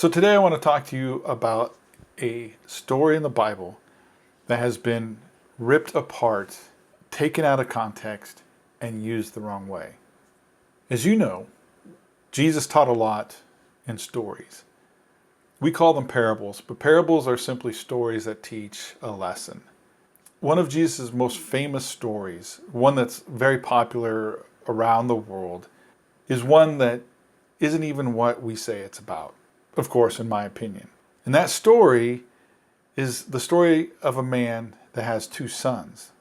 So today I want to talk to you about a story in the Bible that has been ripped apart, taken out of context, and used the wrong way. As you know, Jesus taught a lot in stories. We call them parables, but parables are simply stories that teach a lesson. One of Jesus' most famous stories, one that's very popular around the world, is one that isn't even what we say it's about, of course, in my opinion. And that story is the story of a man that has two sons.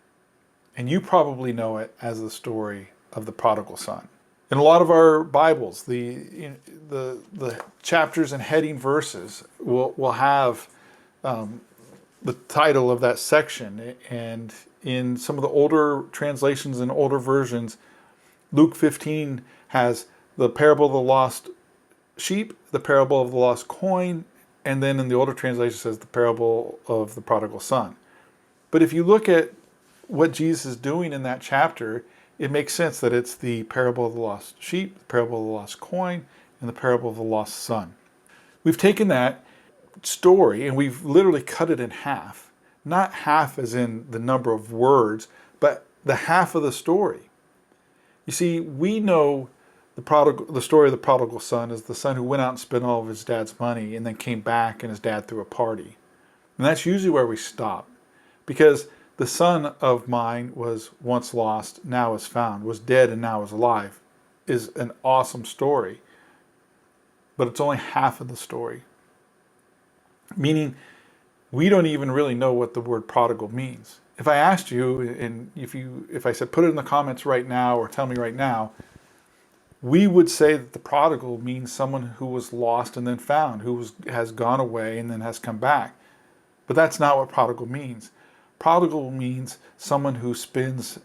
And you probably know it as the story of the prodigal son. In a lot of our Bibles, the chapters and heading verses will have the title of that section. And in some of the older translations and older versions, Luke 15 has the parable of the lost sheep, the parable of the lost coin, and then in the older translation says the parable of the prodigal son. But if you look at what Jesus is doing in that chapter, it makes sense that it's the parable of the lost sheep, the parable of the lost coin, and the parable of the lost son. We've taken that story and we've literally cut it in half. Not half as in the number of words, but the half of the story. You see, we know the story of the prodigal son is the son who went out and spent all of his dad's money and then came back and his dad threw a party. And that's usually where we stop. Because the son of mine was once lost, now is found, was dead and now is alive, is an awesome story. But it's only half of the story. Meaning, we don't even really know what the word prodigal means. If I asked you, and if I said put it in the comments right now or tell me right now, we would say that the prodigal means someone who was lost and then found, has gone away and then has come back. But that's not what prodigal means. Prodigal means someone who spends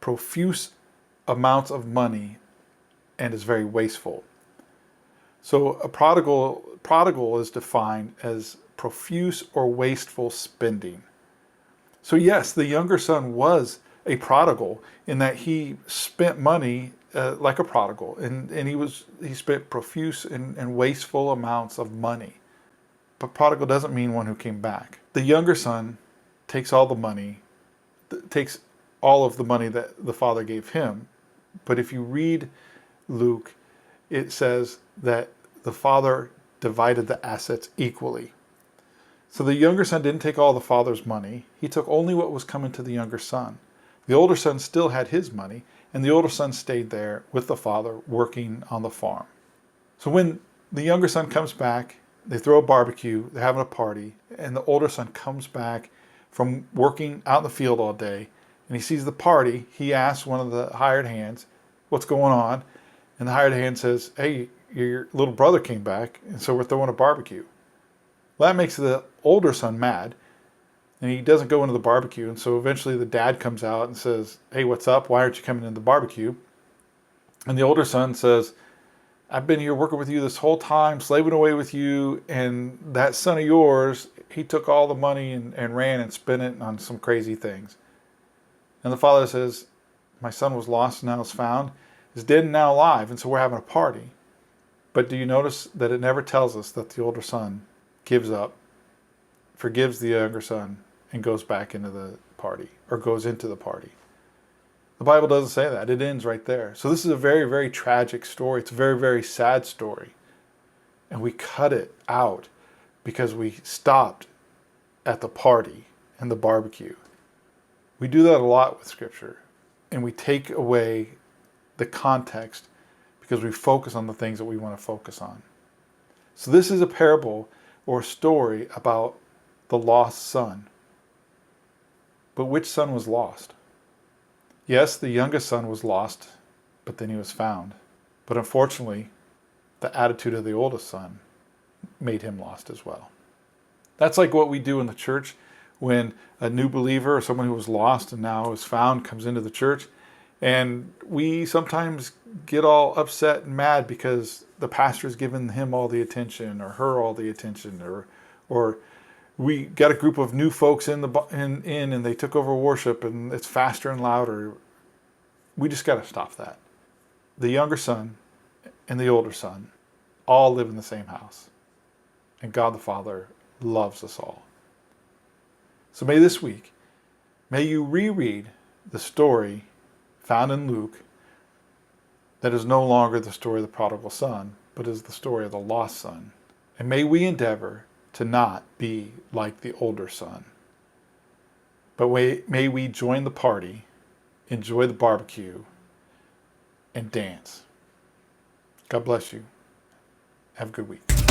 profuse amounts of money and is very wasteful. So a prodigal is defined as profuse or wasteful spending. So yes, the younger son was a prodigal in that he spent money like a prodigal, and he spent profuse and wasteful amounts of money. But prodigal doesn't mean one who came back. The younger son takes all of the money that the father gave him. But if you read Luke, it says that the father divided the assets equally. So the younger son didn't take all the father's money. He took only what was coming to the younger son. The older son still had his money, and the older son stayed there with the father working on the farm. So when the younger son comes back, they throw a barbecue, they're having a party, and the older son comes back from working out in the field all day, and he sees the party. He asks one of the hired hands, what's going on? And the hired hand says, hey, your little brother came back, and so we're throwing a barbecue. Well, that makes the older son mad, and he doesn't go into the barbecue. And so eventually the dad comes out and says, hey, what's up? Why aren't you coming into the barbecue? And the older son says, I've been here working with you this whole time, slaving away with you, and that son of yours, he took all the money and ran and spent it on some crazy things. And the father says, my son was lost and now is found, is dead and now alive, and so we're having a party. But do you notice that it never tells us that the older son gives up, forgives the younger son, and goes back into the party, or goes into the party? The Bible doesn't say that. It ends right there. So this is a very, very tragic story. It's a very, very sad story. And we cut it out because we stopped at the party and the barbecue. We do that a lot with Scripture. And we take away the context because we focus on the things that we want to focus on. So this is a parable or a story about the lost son. But which son was lost? Yes, the youngest son was lost, but then he was found. But unfortunately, the attitude of the oldest son made him lost as well. That's like what we do in the church when a new believer or someone who was lost and now is found comes into the church. And we sometimes get all upset and mad because the pastor's given him all the attention or her all the attention, or we got a group of new folks in and they took over worship and it's faster and louder. We just got to stop that. The younger son and the older son all live in the same house. and God the Father loves us all. So may this week, may you reread the story found in Luke that is no longer the story of the prodigal son, but is the story of the lost son. And may we endeavor to not be like the older son, but may we join the party, enjoy the barbecue, and dance. God bless you. Have a good week.